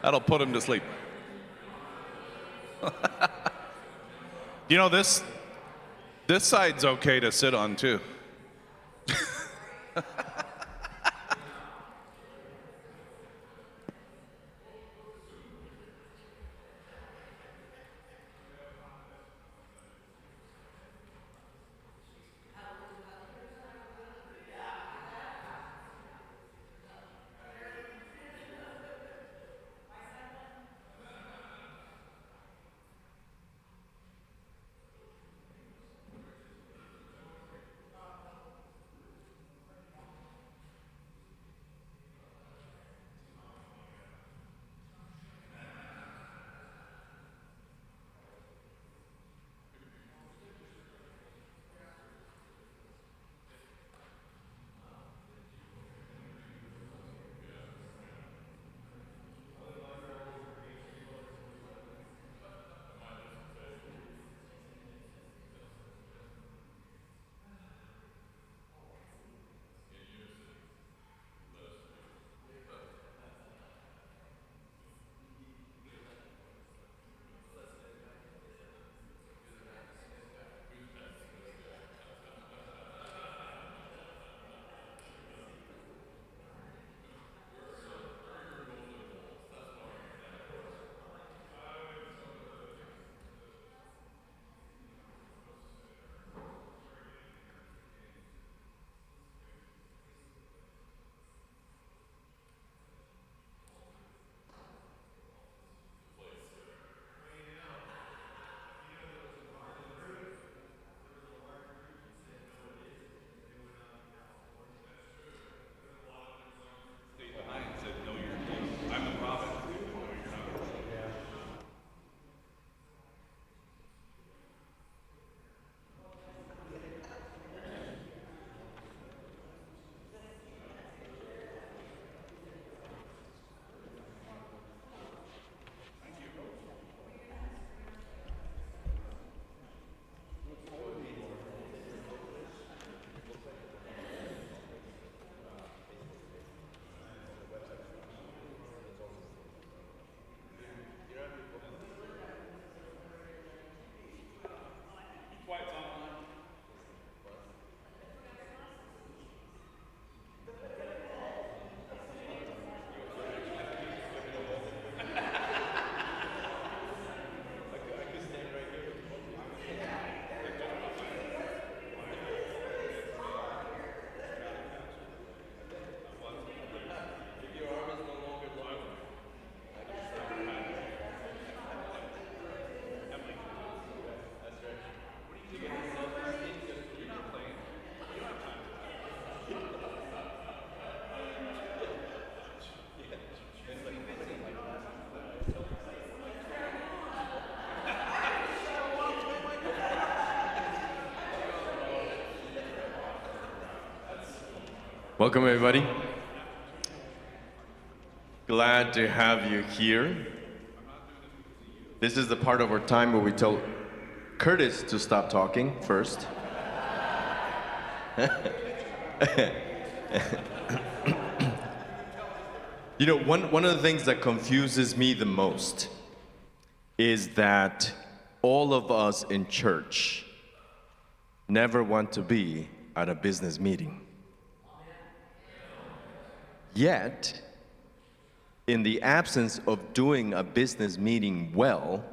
That'll put him to sleep. You know, this side's okay to sit on too. Welcome, everybody. Glad to have you here. This is the part of our time where we tell Curtis to stop talking first. You know, one of the things that confuses me the most is that all of us in church never want to be at a business meeting. Yet, in the absence of doing a business meeting well,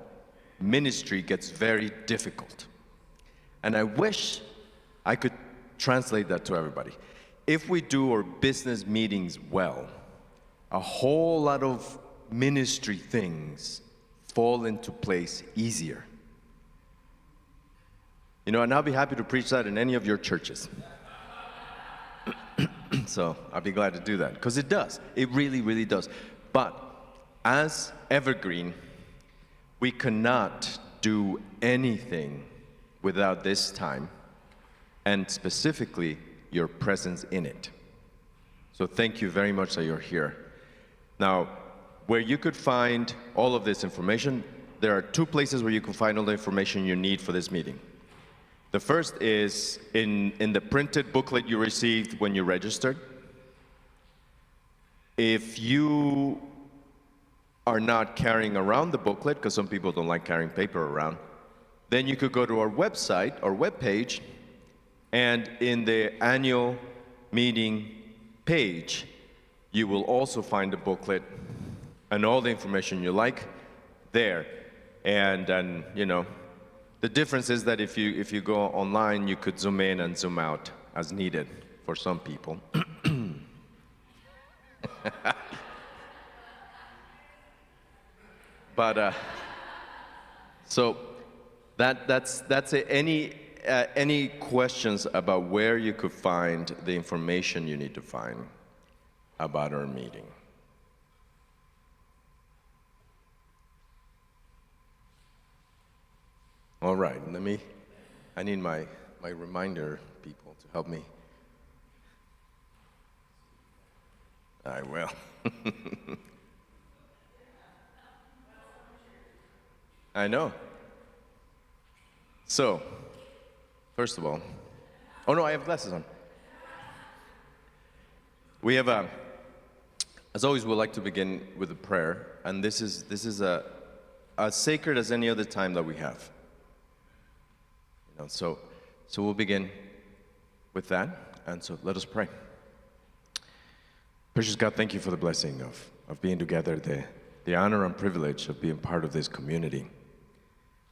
ministry gets very difficult. And I wish I could translate that to everybody. If we do our business meetings well, a whole lot of ministry things fall into place easier. You know, and I'll be happy to preach that in any of your churches. So I'll be glad to do that, because it does. It really, really does. But as Evergreen, we cannot do anything without this time, and specifically your presence in it. So thank you very much that you're here. Now, where you could find all of this information, there are two places where you can find all the information you need for this meeting. The first is in the printed booklet you received when you registered. If you are not carrying around the booklet, because some people don't like carrying paper around, then you could go to our website or webpage, and in the annual meeting page, you will also find the booklet and all the information you like there. And you know, the difference is that if you go online, you could zoom in and zoom out as needed for some people. But so that's it. Any questions about where you could find the information you need to find about our meeting? All right, I need my reminder people to help me. I will. I know. So, first of all, oh no, I have glasses on. We have as always, we'd like to begin with a prayer, and this is as sacred as any other time that we have. You know, so we'll begin with that, and so let us pray. Precious God, thank you for the blessing of being together, the honor and privilege of being part of this community,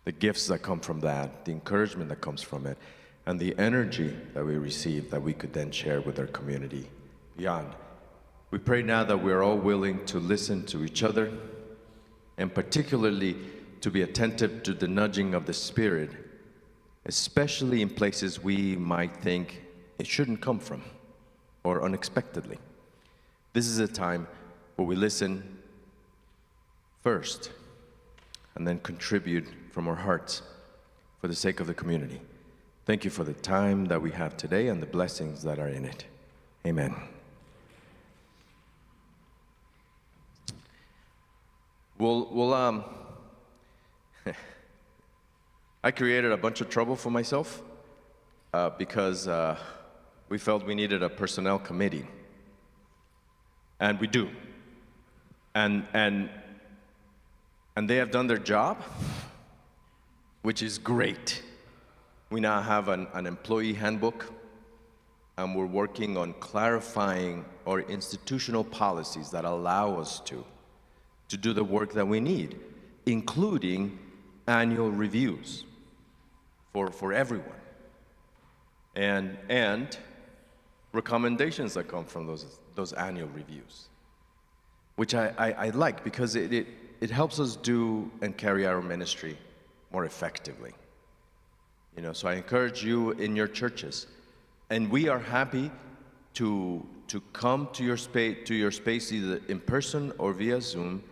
the gifts that come from that, the encouragement that comes from it, and the energy that we receive that we could then share with our community beyond. We pray now that we're all willing to listen to each other, and particularly to be attentive to the nudging of the Spirit, especially in places we might think it shouldn't come from, or unexpectedly. This is a time where we listen first, and then contribute from our hearts for the sake of the community. Thank you for the time that we have today and the blessings that are in it. Amen. I created a bunch of trouble for myself because we felt we needed a personnel committee. And we do. And they have done their job, which is great. We now have an employee handbook, and we're working on clarifying our institutional policies that allow us to do the work that we need, including annual reviews for everyone, and recommendations that come from those annual reviews, which I like, because it helps us do and carry our ministry more effectively. You know, so I encourage you in your churches, and we are happy to come to your space either in person or via Zoom,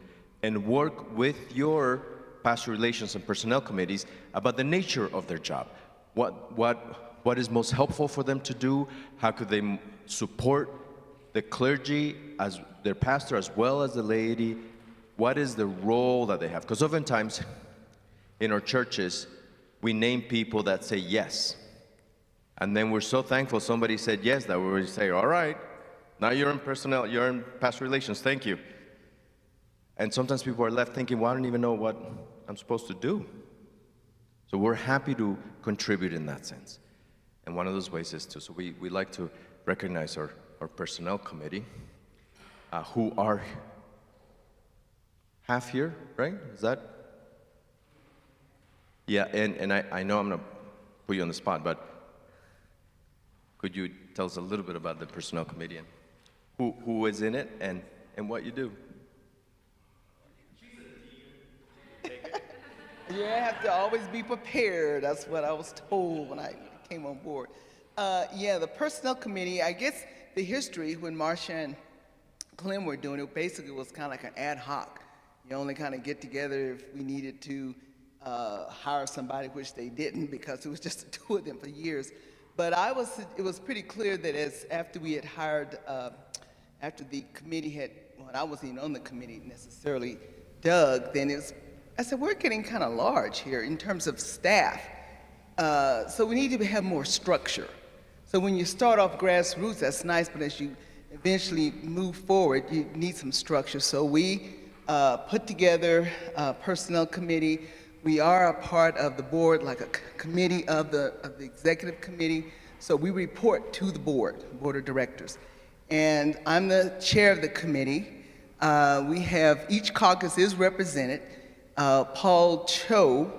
and work with your pastor relations and personnel committees about the nature of their job. What is most helpful for them to do? How could they support the clergy as their pastor as well as the laity? What is the role that they have? Because oftentimes in our churches, we name people that say yes. And then we're so thankful somebody said yes that we say, all right, now you're in personnel, you're in pastor relations, thank you. And sometimes people are left thinking, well, I don't even know what I'm supposed to do. So we're happy to contribute in that sense. And one of those ways is so we like to recognize our personnel committee, who are half here, right? Is that? Yeah, and I know I'm gonna put you on the spot, but could you tell us a little bit about the personnel committee and who is in it and what you do? You have to always be prepared. That's what I was told when I came on board. Yeah, the personnel committee, I guess the history when Marcia and Clem were doing it basically was kind of like an ad hoc. You only kind of get together if we needed to hire somebody, which they didn't because it was just the two of them for years. But it was pretty clear that after we had hired, after the committee had, well, I wasn't even on the committee necessarily, Doug, then I said, we're getting kind of large here in terms of staff. So we need to have more structure. So when you start off grassroots, that's nice, but as you eventually move forward, you need some structure. So we put together a personnel committee. We are a part of the board, like a committee of the executive committee. So we report to the board of directors. And I'm the chair of the committee. We have, each caucus is represented. Paul Cho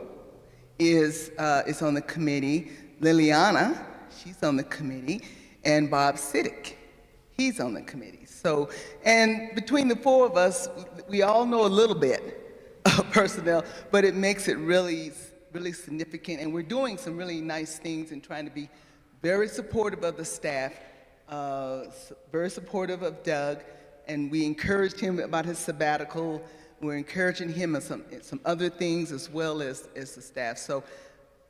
is on the committee. Liliana, she's on the committee. And Bob Siddick, he's on the committee. So, and between the four of us, we all know a little bit of personnel, but it makes it really, really significant. And we're doing some really nice things and trying to be very supportive of the staff, very supportive of Doug, and we encouraged him about his sabbatical. We're encouraging him in some other things as well as the staff. So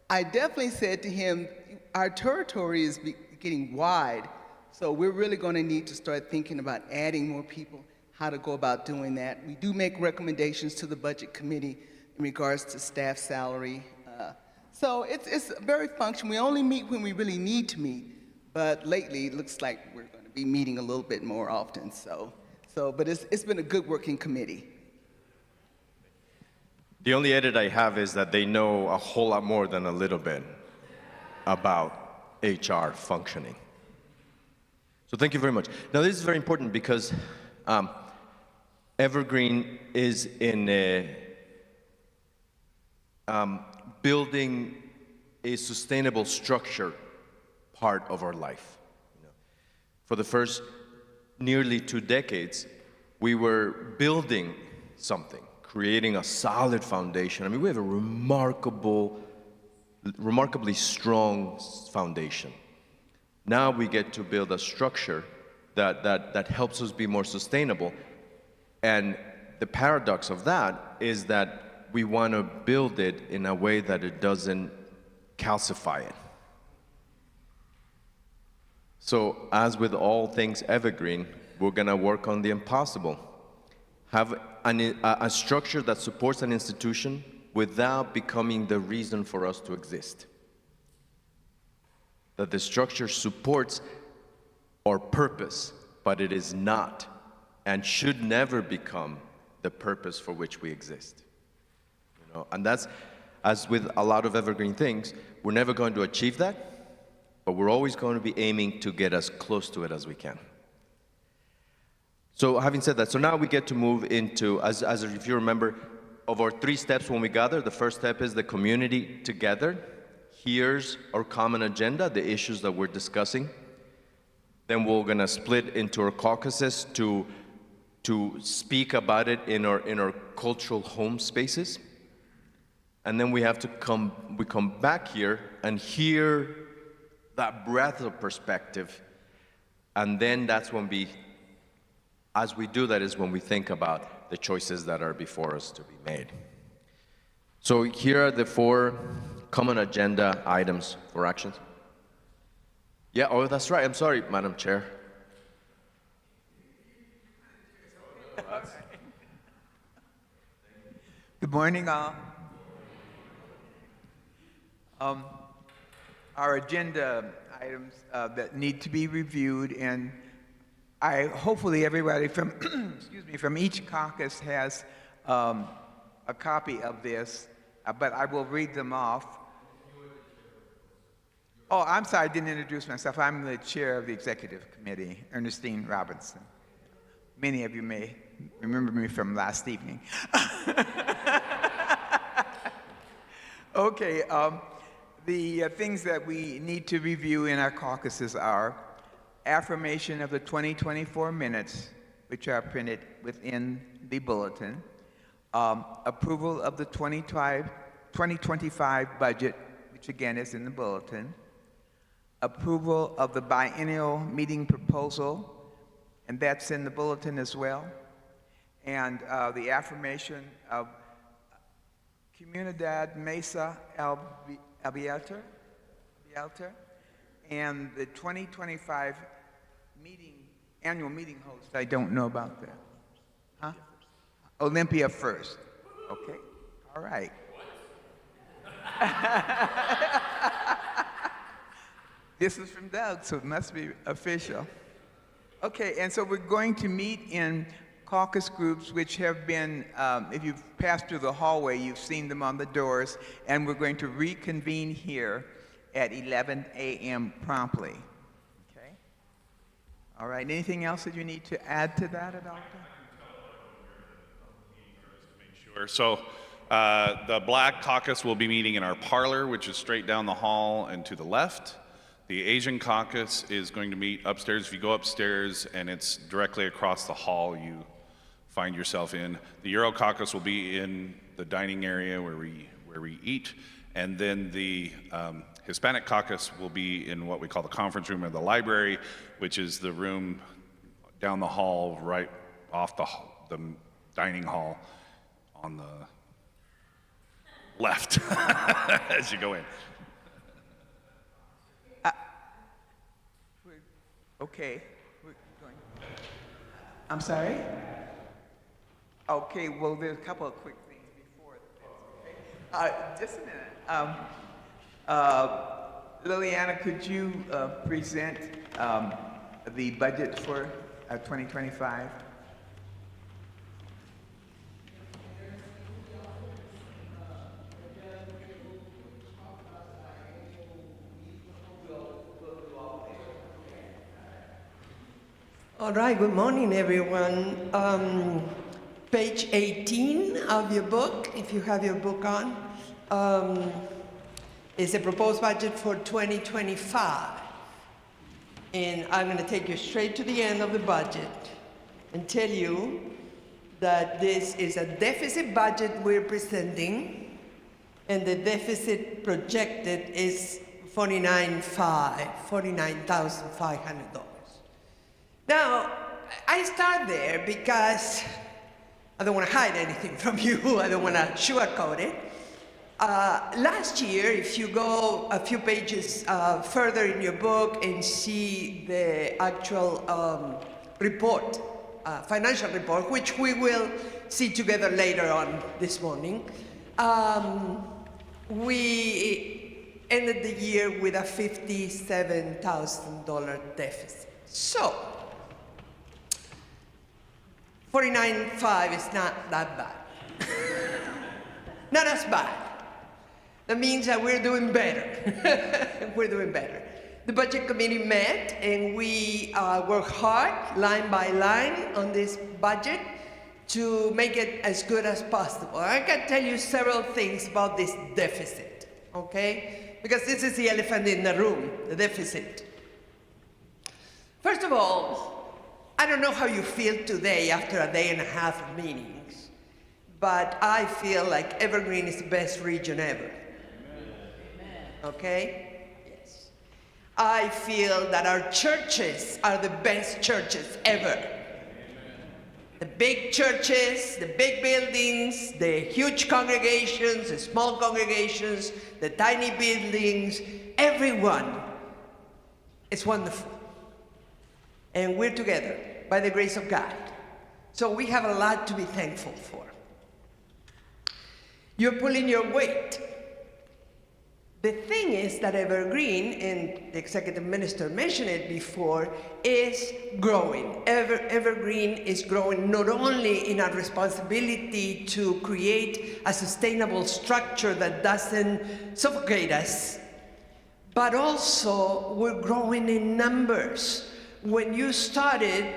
I definitely said to him, our territory is getting wide, so we're really going to need to start thinking about adding more people, how to go about doing that. We do make recommendations to the budget committee in regards to staff salary. So it's very functional. We only meet when we really need to meet, but lately it looks like we're going to be meeting a little bit more often. But it's been a good working committee. The only edit I have is that they know a whole lot more than a little bit about HR functioning. So thank you very much. Now this is very important because Evergreen is in building a sustainable structure part of our life. You know, for the first nearly 2 decades, we were building something, creating a solid foundation. I mean, we have a remarkably strong foundation. Now we get to build a structure that helps us be more sustainable. And the paradox of that is that we want to build it in a way that it doesn't calcify it. So as with all things Evergreen, we're going to work on the impossible. Have a structure that supports an institution without becoming the reason for us to exist. That the structure supports our purpose, but it is not and should never become the purpose for which we exist. You know, and that's, as with a lot of Evergreen things, we're never going to achieve that, but we're always going to be aiming to get as close to it as we can. So having said that, so now we get to move into, as if you remember, of our 3 steps when we gather, the first step is the community together. Here's our common agenda, the issues that we're discussing. Then we're gonna split into our caucuses to speak about it in our cultural home spaces. And then we come back here and hear that breadth of perspective. And then that's when as we do that is when we think about the choices that are before us to be made. So here are the 4 common agenda items for actions. Yeah, oh, that's right. I'm sorry, Madam Chair. Good morning, all. Our agenda items that need to be reviewed, and hopefully everybody from excuse me, from each caucus has a copy of this, but I will read them off. Oh, I'm sorry, I didn't introduce myself. I'm the chair of the executive committee, Ernestine Robinson. Many of you may remember me from last evening. Okay, the things that we need to review in our caucuses are affirmation of the 2024 minutes, which are printed within the bulletin, approval of the 2025 budget, which again is in the bulletin, approval of the biennial meeting proposal, and that's in the bulletin as well, and the affirmation of Comunidad Mesa Abierta, and the 2025 annual meeting host. I don't know about that. Huh? Olympia First. Okay, all right. This is from Doug, so it must be official. Okay, and so we're going to meet in caucus groups, which have been, if you've passed through the hallway, you've seen them on the doors, and we're going to reconvene here at 11 a.m. promptly. Okay? All right, anything else that you need to add to that at all? Sure. So the Black Caucus will be meeting in our parlor, which is straight down the hall and to the left. The Asian Caucus is going to meet upstairs. If you go upstairs and it's directly across the hall, you find yourself in. The Euro Caucus will be in the dining area where we eat. And then the Hispanic Caucus will be in what we call the conference room or the library, which is the room down the hall right off the dining hall on the left as you go in. Okay, we're going. I'm sorry? Okay, well, there's a couple of quick things before. Okay. Just a minute. Liliana, could you present the budget for 2025? All right, good morning, everyone. Page 18 of your book, if you have your book on, is a proposed budget for 2025. And I'm going to take you straight to the end of the budget and tell you that this is a deficit budget we're presenting, and the deficit projected is $49,500. Now, I start there because I don't want to hide anything from you. I don't want to sugarcoat it. Last year, if you go a few pages further in your book and see the actual report, financial report, which we will see together later on this morning, we ended the year with a $57,000 deficit. So, 49.5 is not that bad. Not as bad. That means that we're doing better. We're doing better. The budget committee met and we worked hard, line by line, on this budget to make it as good as possible. I can tell you several things about this deficit, okay? Because this is the elephant in the room, the deficit. First of all, I don't know how you feel today after a day and a half of meetings, but I feel like Evergreen is the best region ever. Okay? Yes. I feel that our churches are the best churches ever. The big churches, the big buildings, the huge congregations, the small congregations, the tiny buildings, everyone. It's wonderful. And we're together by the grace of God. So we have a lot to be thankful for. You're pulling your weight. The thing is that Evergreen, and the executive minister mentioned it before, is growing. Evergreen is growing not only in our responsibility to create a sustainable structure that doesn't suffocate us, but also we're growing in numbers. When you started,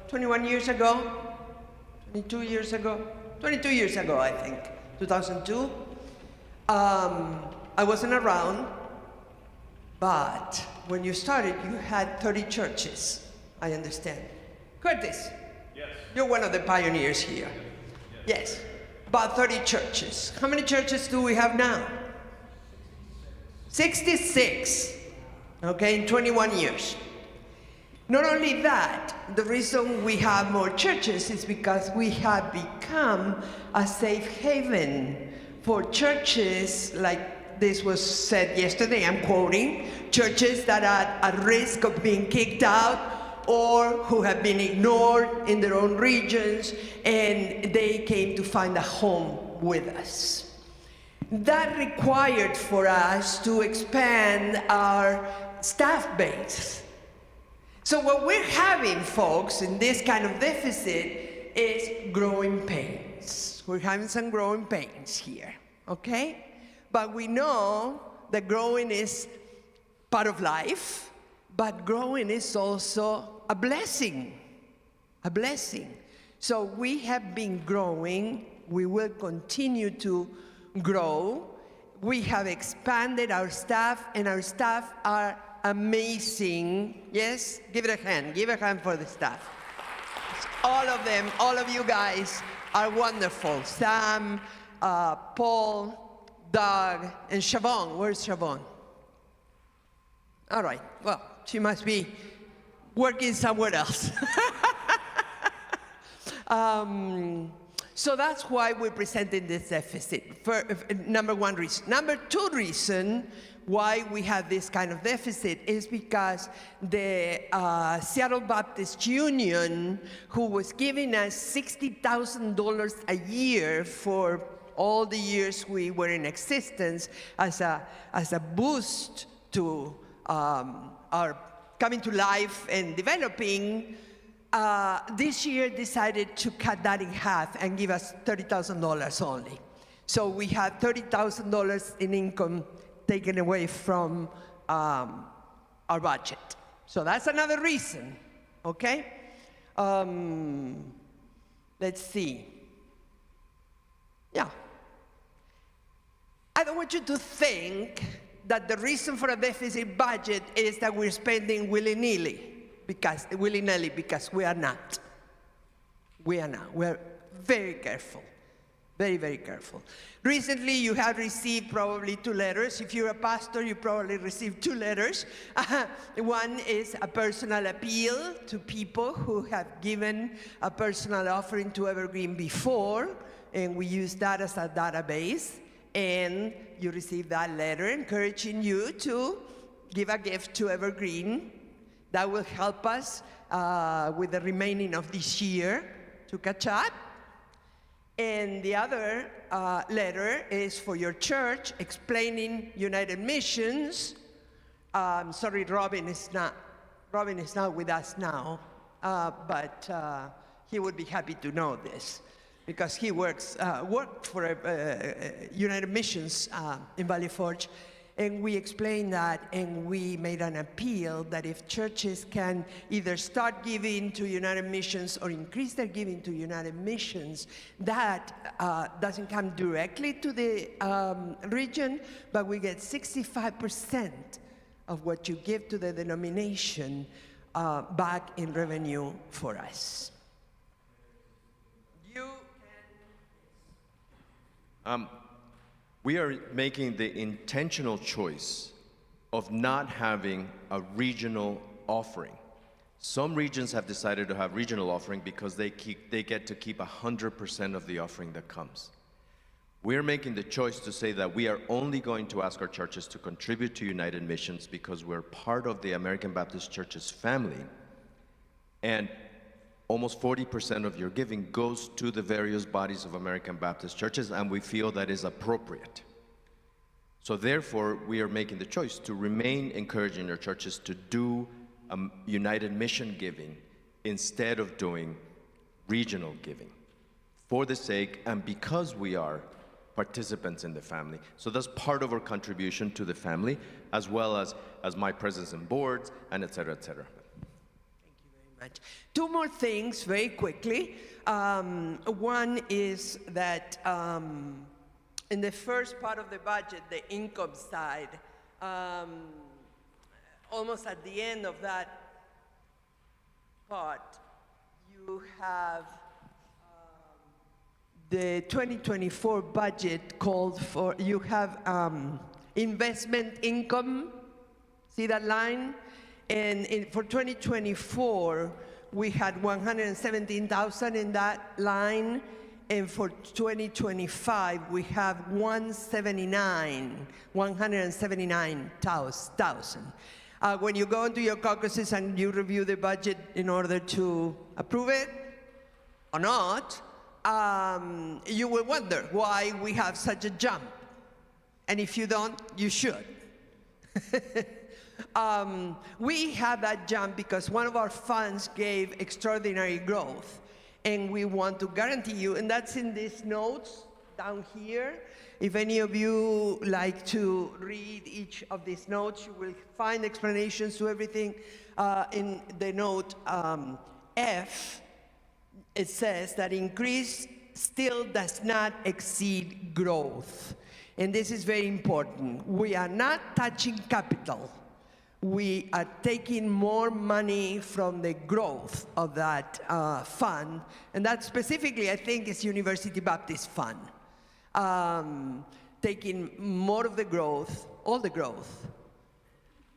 21 years ago? 22 years ago? 22 years ago, I think, 2002. I wasn't around, but when you started, you had 30 churches, I understand. Curtis? Yes. You're one of the pioneers here. Yes. About 30 churches. How many churches do we have now? 66. Okay, in 21 years. Not only that, the reason we have more churches is because we have become a safe haven for churches, like this was said yesterday, I'm quoting, churches that are at risk of being kicked out or who have been ignored in their own regions, and they came to find a home with us. That required for us to expand our staff base. So what we're having, folks, in this kind of deficit is growing pains. We're having some growing pains here, okay? But we know that growing is part of life, but growing is also a blessing, a blessing. So we have been growing, we will continue to grow. We have expanded our staff, and our staff are amazing. Yes? Give it a hand for the staff. All of them, all of you guys are wonderful. Sam, Paul, Doug, and Siobhan. Where's Siobhan? All right, well, she must be working somewhere else. So that's why we're presenting this deficit, for number one reason. Number two reason why we have this kind of deficit is because the Seattle Baptist Union, who was giving us $60,000 a year for all the years we were in existence as a boost to our coming to life and developing, this year decided to cut that in half and give us $30,000 only. So we had $30,000 in income taken away from our budget. So that's another reason, okay? Let's see. Yeah. I don't want you to think that the reason for a deficit budget is that we're spending willy-nilly, because we are not. We are not. We're very careful. Very, very careful. Recently, you have received probably 2 letters. If you're a pastor, you probably received 2 letters. One is a personal appeal to people who have given a personal offering to Evergreen before, and we use that as a database. And you receive that letter encouraging you to give a gift to Evergreen. That will help us with the remaining of this year to catch up. And the other letter is for your church explaining United Missions. Sorry, Robin is not with us now, but he would be happy to know this because he worked for United Missions in Valley Forge. And we explained that, and we made an appeal that if churches can either start giving to United Missions or increase their giving to United Missions, that doesn't come directly to the region, but we get 65% of what you give to the denomination back in revenue for us. You can... We are making the intentional choice of not having a regional offering. Some regions have decided to have regional offering because they get to keep 100% of the offering that comes. We're making the choice to say that we are only going to ask our churches to contribute to United Missions because we're part of the American Baptist Church's family, and almost 40% of your giving goes to the various bodies of American Baptist churches, and we feel that is appropriate. So therefore, we are making the choice to remain encouraging our churches to do United Mission giving instead of doing regional giving for the sake and because we are participants in the family. So that's part of our contribution to the family, as well as my presence in boards and et cetera, et cetera. Much. 2 more things very quickly. One is that in the first part of the budget, the income side, almost at the end of that part, you have the 2024 budget called for, you have investment income, see that line? And for 2024, we had 117,000 in that line, and for 2025, we have 179,000. When you go into your caucuses and you review the budget in order to approve it or not, you will wonder why we have such a jump. And if you don't, you should. We had that jump because one of our funds gave extraordinary growth, and we want to guarantee you, and that's in these notes down here. If any of you like to read each of these notes, you will find explanations to everything in the note F. It says that increase still does not exceed growth. And this is very important. We are not touching capital. We are taking more money from the growth of that fund, and that specifically, I think, is University Baptist Fund. Taking more of the growth, all the growth,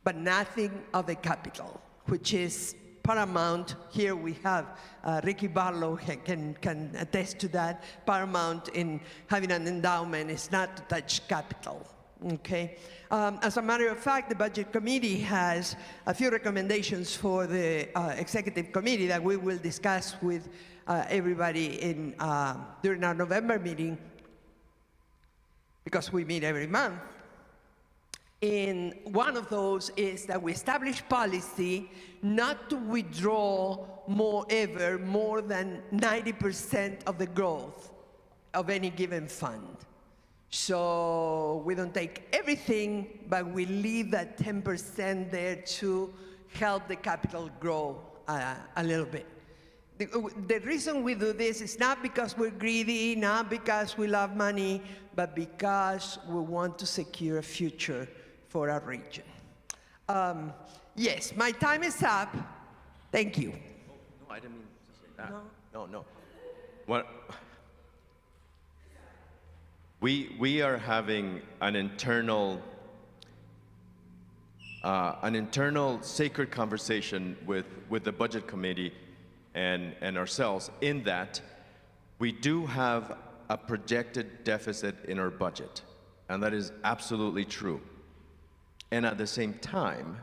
but nothing of the capital, which is paramount. Here we have Ricky Barlow can attest to that. Paramount in having an endowment is not to touch capital. Okay. As a matter of fact, the Budget Committee has a few recommendations for the Executive Committee that we will discuss with everybody during our November meeting, because we meet every month. And one of those is that we establish policy not to withdraw more than 90% of the growth of any given fund. So we don't take everything, but we leave that 10% there to help the capital grow a little bit. The reason we do this is not because we're greedy, not because we love money, but because we want to secure a future for our region. Yes, my time is up. Thank you. No, I didn't mean to say that. No. What? We are having an internal sacred conversation with the Budget Committee and ourselves, in that we do have a projected deficit in our budget, and that is absolutely true. And at the same time,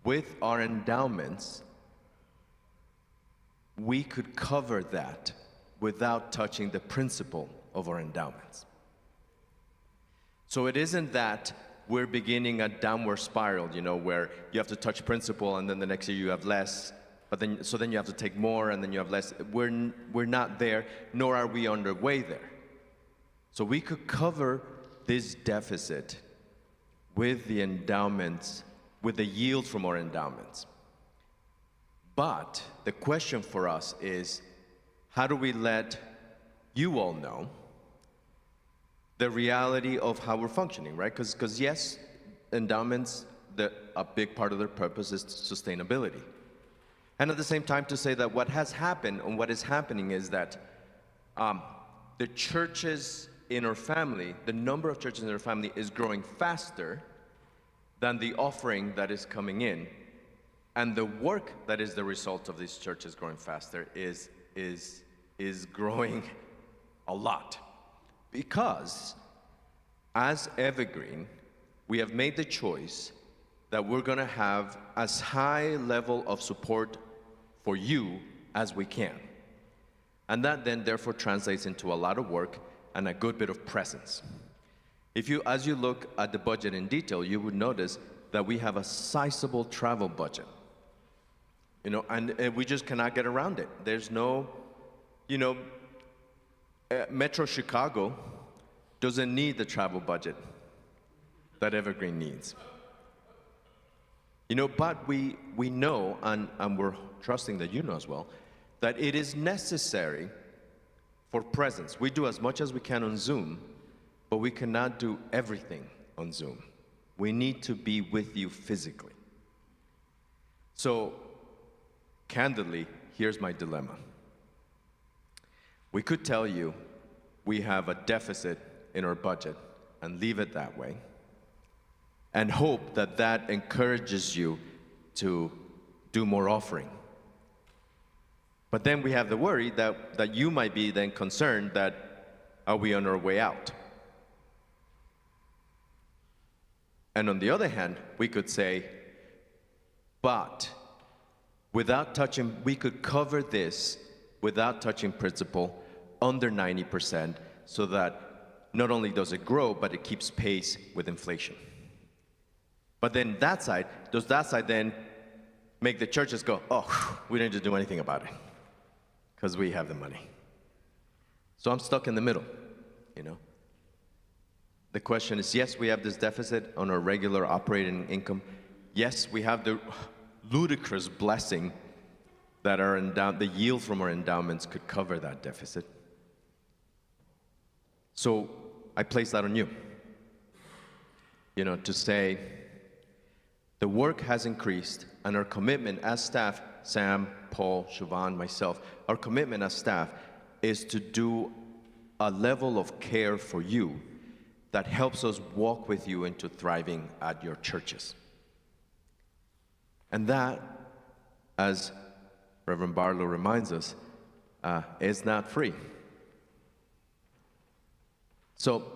with our endowments, we could cover that without touching the principal of our endowments. So it isn't that we're beginning a downward spiral, where you have to touch principal and then the next year you have less, but then you have to take more and then you have less. We're not there, nor are we underway there. So we could cover this deficit with the endowments, with the yield from our endowments. But the question for us is, how do we let you all know the reality of how we're functioning, right? Because yes, endowments, a big part of their purpose is sustainability. And at the same time, to say that what has happened and what is happening is that the churches in our family, the number of churches in our family is growing faster than the offering that is coming in. And the work that is the result of these churches growing faster is growing a lot. Because as Evergreen, we have made the choice that we're going to have as high level of support for you as we can. And that then therefore translates into a lot of work and a good bit of presence. As you look at the budget in detail, you would notice that we have a sizable travel budget. And we just cannot get around it. There's no, Metro Chicago doesn't need the travel budget that Evergreen needs. But we know, and we're trusting that you know as well, that it is necessary for presence. We do as much as we can on Zoom, but we cannot do everything on Zoom. We need to be with you physically. So, candidly, here's my dilemma. We could tell you we have a deficit in our budget and leave it that way, and hope that that encourages you to do more offering. But then we have the worry that you might be then concerned that, are we on our way out? And on the other hand, we could say, but without touching, we could cover this without touching principal under 90%, so that not only does it grow, but it keeps pace with inflation. But then does that side then make the churches go, oh, we don't need to do anything about it because we have the money? So I'm stuck in the middle, you know? The question is, yes, we have this deficit on our regular operating income. Yes, we have the ludicrous blessing that the yield from our endowments could cover that deficit. So I place that on you, you know, to say the work has increased and our commitment as staff, Sam, Paul, Siobhan, myself, our commitment as staff is to do a level of care for you that helps us walk with you into thriving at your churches. And that, as Reverend Barlow reminds us, is not free. So,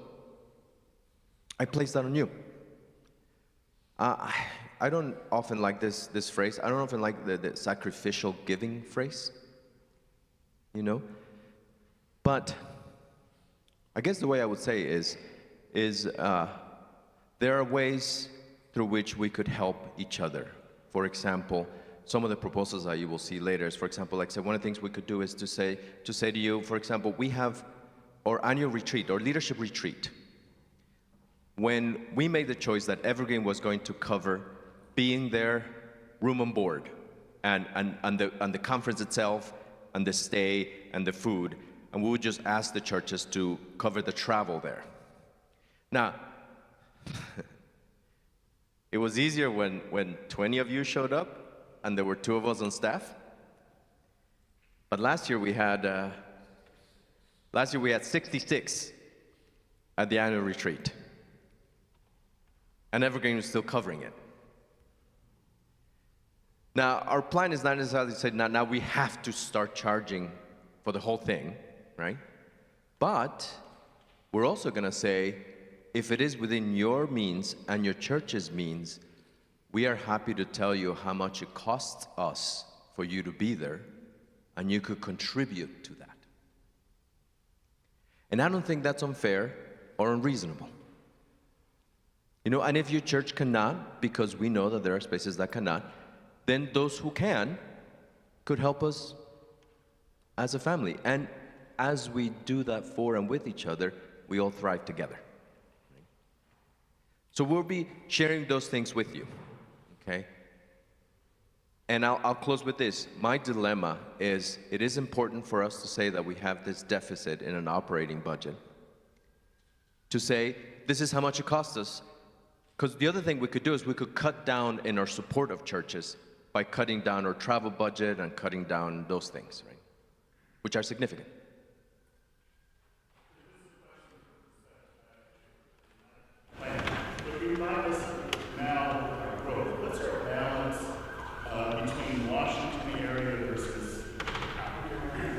I place that on you. I don't often like this phrase. I don't often like the sacrificial giving phrase, you know? But I guess the way I would say is there are ways through which we could help each other. For example, some of the proposals that you will see later is, for example, like I said, one of the things we could do is to say to you, for example, we have our annual retreat, our leadership retreat. When we made the choice that Evergreen was going to cover being there, room and board, and the conference itself, and the stay, and the food, and we would just ask the churches to cover the travel there. Now, it was easier when 20 of you showed up and there were 2 of us on staff. But last year we had 66 at the annual retreat. And Evergreen was still covering it. Now, our plan is not necessarily to say, now we have to start charging for the whole thing, right? But we're also going to say, if it is within your means and your church's means, we are happy to tell you how much it costs us for you to be there, and you could contribute to that. And I don't think that's unfair or unreasonable. You know, and if your church cannot, because we know that there are spaces that cannot, then those who can could help us as a family. And as we do that for and with each other, we all thrive together. So we'll be sharing those things with you, okay? And I'll close with this. My dilemma is, it is important for us to say that we have this deficit in an operating budget. To say, this is how much it costs us. Because the other thing we could do is we could cut down in our support of churches by cutting down our travel budget and cutting down those things, right? Which are significant.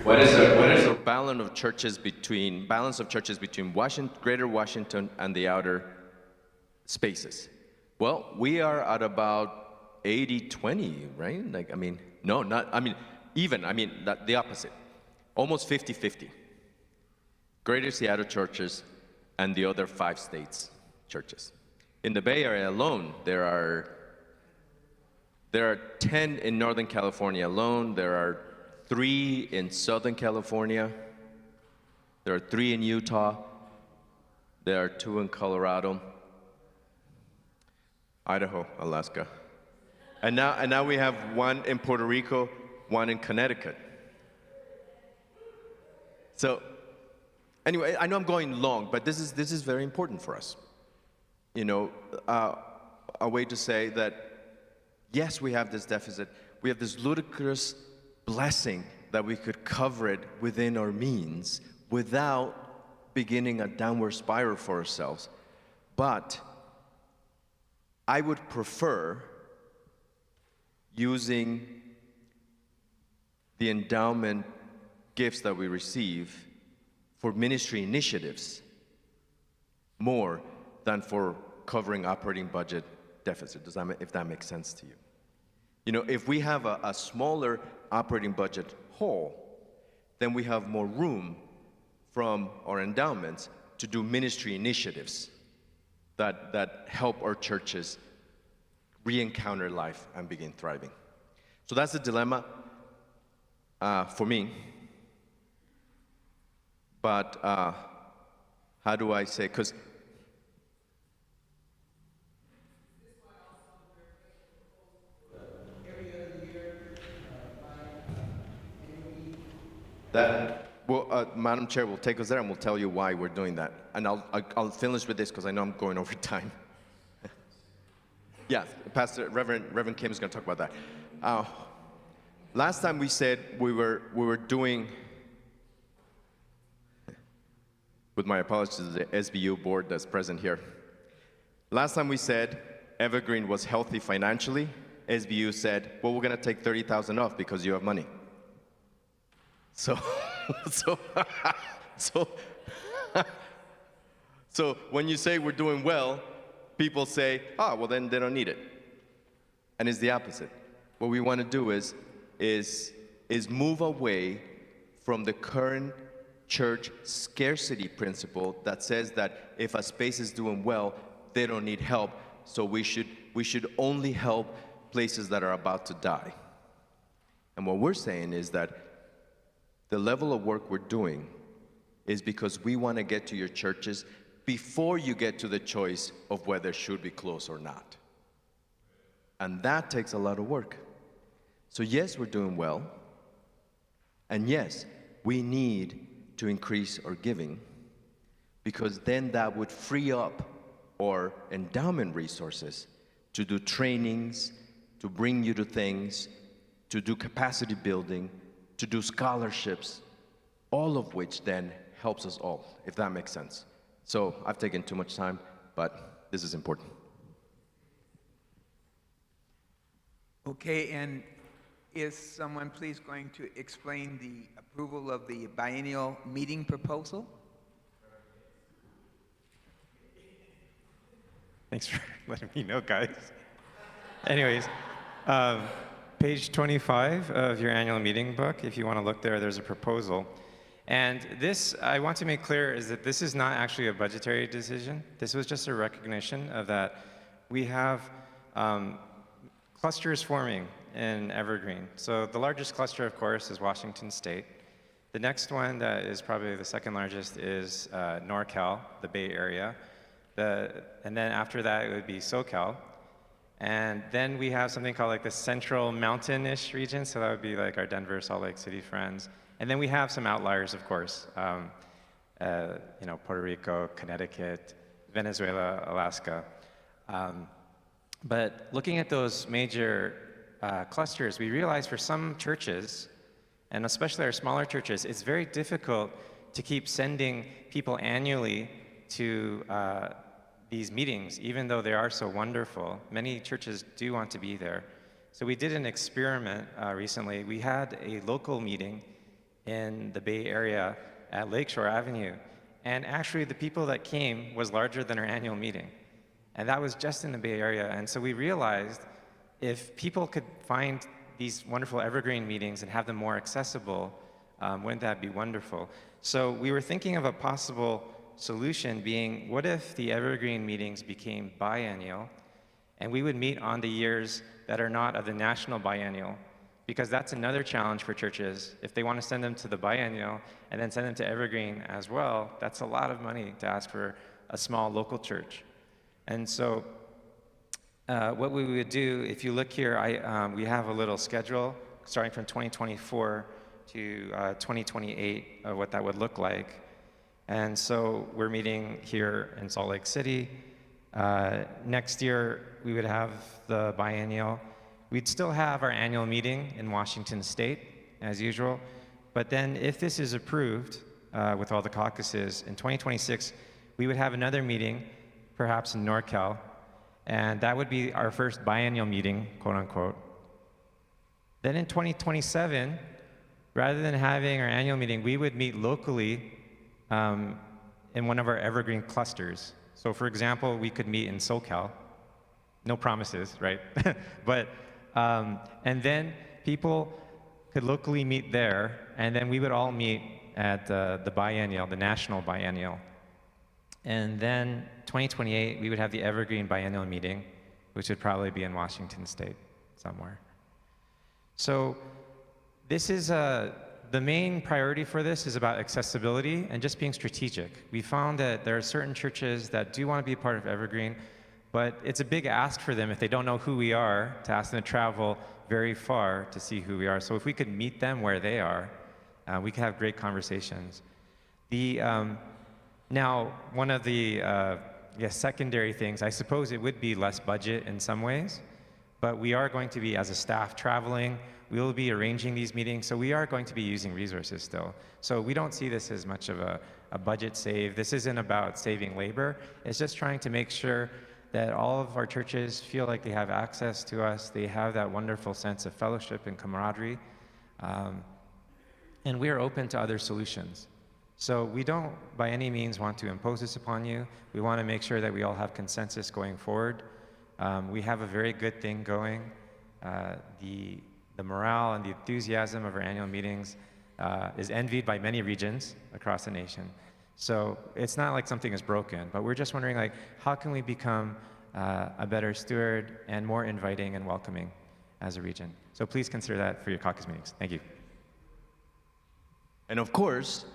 What is the balance of churches between Washington, Greater Washington and the outer spaces? Well, we are at about 80-20, right? Like, I mean, no, not, I mean, even, I mean, the opposite. Almost 50-50. Greater Seattle churches and the other 5 states churches. In the Bay Area alone, there are 10 in Northern California alone. There are 3 in Southern California. There are 3 in Utah. There are 2 in Colorado, Idaho, Alaska. And now we have 1 in Puerto Rico, 1 in Connecticut. So anyway, I know I'm going long, but this is very important for us. You know, a way to say that, yes, we have this deficit. We have this ludicrous blessing that we could cover it within our means without beginning a downward spiral for ourselves. But I would prefer using the endowment gifts that we receive for ministry initiatives more than for covering operating budget deficit. If that makes sense to you? You know, if we have a smaller operating budget whole, then we have more room from our endowments to do ministry initiatives that help our churches re-encounter life and begin thriving. So that's the dilemma for me. But how do I say, because Madam Chair will take us there and we'll tell you why we're doing that. And I'll finish with this because I know I'm going over time. Yeah, Reverend Kim is going to talk about that. Last time we said we were doing, with my apologies to the SBU board that's present here. Last time we said Evergreen was healthy financially. SBU said, well, we're going to take 30,000 off because you have money. So, so when you say we're doing well, people say, well, then they don't need it. And it's the opposite. What we want to do is move away from the current church scarcity principle that says that if a space is doing well, they don't need help, so we should only help places that are about to die. And what we're saying is that the level of work we're doing is because we want to get to your churches before you get to the choice of whether it should be closed or not. And that takes a lot of work. So yes, we're doing well. And yes, we need to increase our giving, because then that would free up our endowment resources to do trainings, to bring you to things, to do capacity building, to do scholarships, all of which then helps us all, if that makes sense. So I've taken too much time, but this is important. Okay, and is someone please going to explain the approval of the biennial meeting proposal? Thanks for letting me know, guys. Anyways, page 25 of your annual meeting book, if you want to look there, there's a proposal. And this, I want to make clear, is that this is not actually a budgetary decision. This was just a recognition of that we have clusters forming in Evergreen. So the largest cluster, of course, is Washington State. The next one that is probably the second largest is NorCal, the Bay Area. And then after that, it would be SoCal. And then we have something called like the Central Mountain-ish region, so that would be like our Denver, Salt Lake City friends. And then we have some outliers, of course, Puerto Rico, Connecticut, Venezuela, Alaska. But looking at those major clusters, we realize for some churches, and especially our smaller churches, it's very difficult to keep sending people annually to these meetings, even though they are so wonderful. Many churches do want to be there. So we did an experiment recently. We had a local meeting in the Bay Area at Lakeshore Avenue. And actually the people that came was larger than our annual meeting. And that was just in the Bay Area. And so we realized if people could find these wonderful evergreen meetings and have them more accessible, wouldn't that be wonderful? So we were thinking of a possible solution being, what if the evergreen meetings became biennial, and we would meet on the years that are not of the national biennial? Because that's another challenge for churches. If they want to send them to the biennial and then send them to evergreen as well, that's a lot of money to ask for a small local church. And so what we would do, if you look here, we have a little schedule starting from 2024 to 2028 of what that would look like. And so we're meeting here in Salt Lake City. Next year, we would have the biennial. We'd still have our annual meeting in Washington State, as usual. But then if this is approved with all the caucuses, in 2026, we would have another meeting, perhaps in NorCal. And that would be our first biennial meeting, quote unquote. Then in 2027, rather than having our annual meeting, we would meet locally in one of our evergreen clusters. So for example, we could meet in SoCal. No promises, right? But, and then people could locally meet there, and then we would all meet at the biennial, the national biennial. And then 2028, we would have the evergreen biennial meeting. which would probably be in Washington State somewhere. So this is the main priority for this is about accessibility and just being strategic. We found that there are certain churches that do want to be a part of Evergreen, but it's a big ask for them if they don't know who we are to ask them to travel very far to see who we are. So if we could meet them where they are, we could have great conversations. Now, one of the secondary things, I suppose it would be less budget in some ways, but we are going to be, as a staff, traveling. We will be arranging these meetings, so we are going to be using resources still. So we don't see this as much of a budget save. This isn't about saving labor. It's just trying to make sure that all of our churches feel like they have access to us. They have that wonderful sense of fellowship and camaraderie. And we are open to other solutions. So we don't by any means want to impose this upon you. We want to make sure that we all have consensus going forward. We have a very good thing going. The morale and the enthusiasm of our annual meetings is envied by many regions across the nation. So it's not like something is broken, but we're just wondering, like, how can we become a better steward and more inviting and welcoming as a region? So please consider that for your caucus meetings. Thank you. And of course,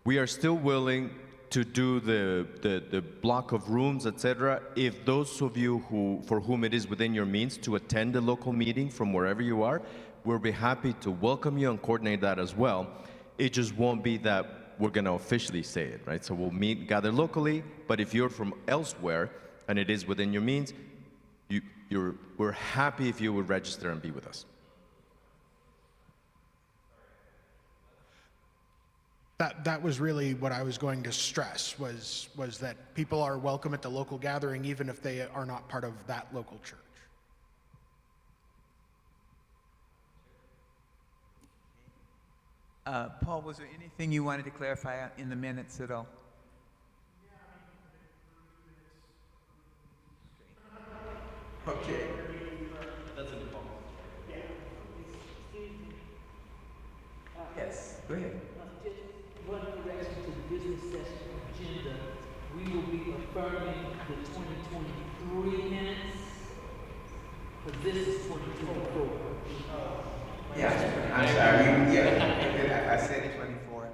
we are still willing to do the block of rooms, etc. If those of you for whom it is within your means to attend a local meeting from wherever you are, we'll be happy to welcome you and coordinate that as well. It just won't be that we're going to officially say it, right? So we'll gather locally, but if you're from elsewhere and it is within your means, we're happy if you would register and be with us. That was really what I was going to stress, was that people are welcome at the local gathering even if they are not part of that local church. Paul, was there anything you wanted to clarify in the minutes at all? Okay. Yes, go ahead. One correction to the business session agenda. We will be affirming the 2023 minutes, but this is 2024. Yeah, I'm sorry. Yeah, I said it 24.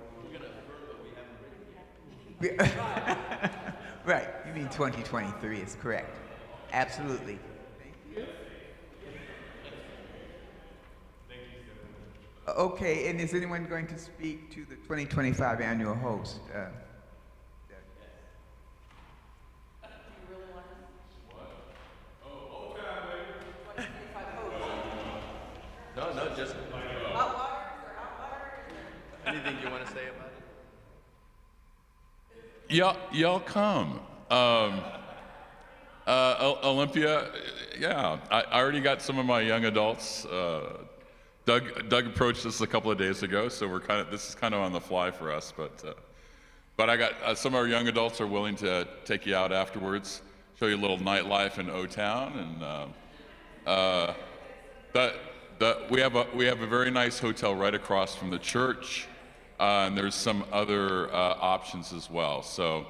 Right, you mean 2023 is correct. Absolutely. Okay, and is anyone going to speak to the 2025 annual host? No, just anything you want to say about it? Y'all come. Olympia, yeah. I already got some of my young adults. Doug approached us a couple of days ago, so this is kind of on the fly for us. But I got some of our young adults are willing to take you out afterwards, show you a little nightlife in O-Town, and we have a very nice hotel right across from the church, and there's some other options as well. So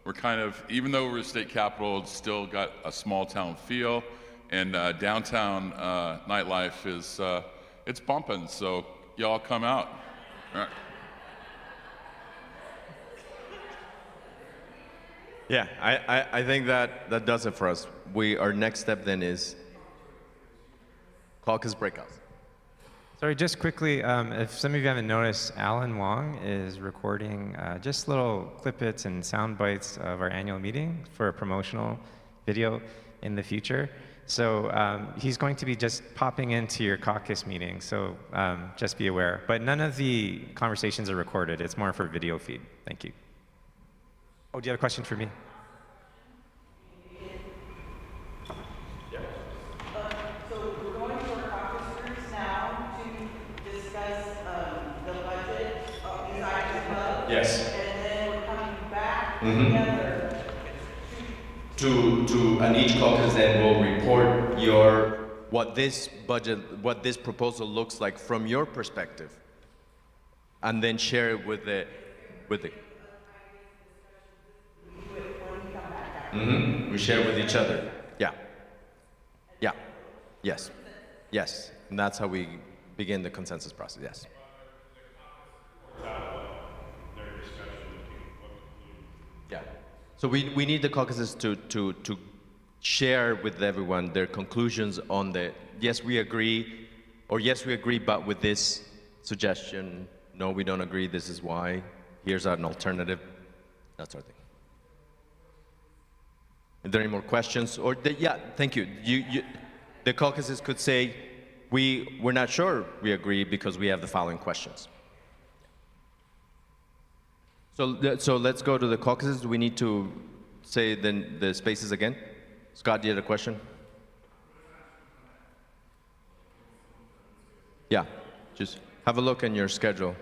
we're kind of, even though we're a state capital, it's still got a small town feel, and downtown nightlife is it's bumping. So y'all come out. All right. Yeah, I think that does it for us. Our next step then is caucus breakouts. Sorry, just quickly, if some of you haven't noticed, Alan Wong is recording just little clippets and sound bites of our annual meeting for a promotional video in the future. So he's going to be just popping into your caucus meeting, so just be aware. But none of the conversations are recorded. It's more for video feed. Thank you. Oh, do you have a question for me? So we're going to our caucus groups now to discuss the budget of these items above. Yes. And then we're coming back together. And each caucus then will report what this proposal looks like from your perspective, and then share it with the. We share with each other. Yeah. Yes. Yes. And that's how we begin the consensus process. Yes. Yeah. So we need the caucuses to share with everyone their conclusions on the yes, we agree, or yes, we agree, but with this suggestion, no, we don't agree, this is why, here's an alternative, that sort of thing. Are there any more questions? Or yeah, thank you. The caucuses could say, we're not sure we agree because we have the following questions. So let's go to the caucuses. Do we need to say the spaces again? Scott, you had a question? Yeah, just have a look in your schedule.